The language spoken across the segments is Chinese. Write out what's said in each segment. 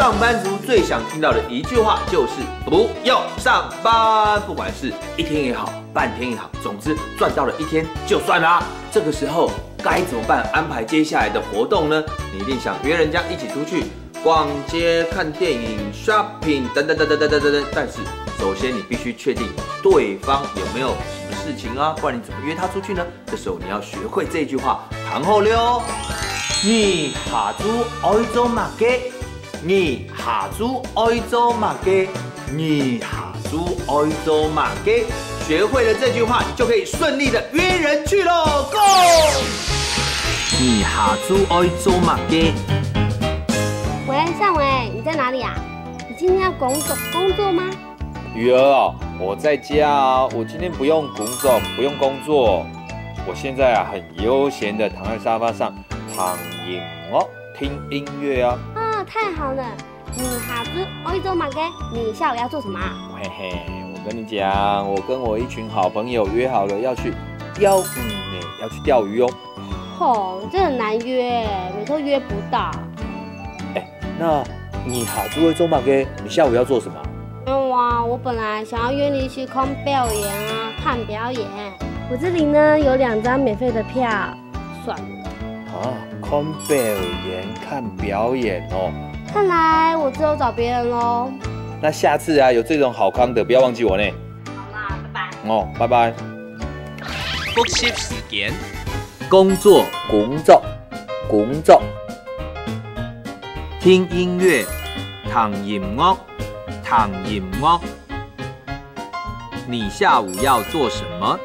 上班族最想听到的一句话就是不用上班，不管是一天也好，半天也好，总之赚到了一天就算啦。这个时候该怎么办？安排接下来的活动呢？你一定想约人家一起出去逛街、看电影、shopping 等等等等等等等等。但是首先你必须确定对方有没有什么事情啊，不然你怎么约他出去呢？这时候你要学会这句话，盘后溜。你下晝愛做乜嘅？你下晝愛做乜嘅？你下晝愛做乜嘅？学会了这句话，你就可以顺利的约人去喽 ，Go！ 你下晝愛做乜嘅？喂，尚伟，你在哪里啊？你今天要工作吗？鱼儿哦，我在家啊，我今天不用工作，我现在啊很悠闲的躺在沙发上。躺饮哦，听音乐啊！啊，太好了！你下晝愛做乜嘅？你下午要做什麼啊？嘿嘿，我跟你讲，我跟我一群好朋友約好了要去釣魚呢，要去釣魚哦。哦，這很難約，每次都約不到。那你下晝會做乜嘅？你下午要做什麼？哇，我本來想要約你一起看表演啊，看表演。我這裡呢有2張免費的票，算了。啊，看表演哦。看來我只有找別人嘍。那下次啊，有這種好康的，不要忘記我呢。好啦，拜拜。哦，拜拜。複習時間，工作，聽音樂，躺音樂。你下午要做什麼？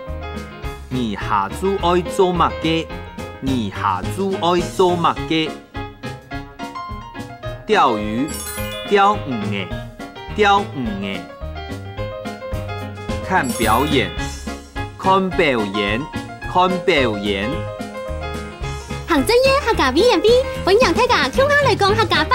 你下晝愛做乜嘅？你下晝愛做乜嘅？釣魚，釣魚嘅。看表演，看表演。行真嘢客家 V&B，本人睇架，聽下嚟講客家話。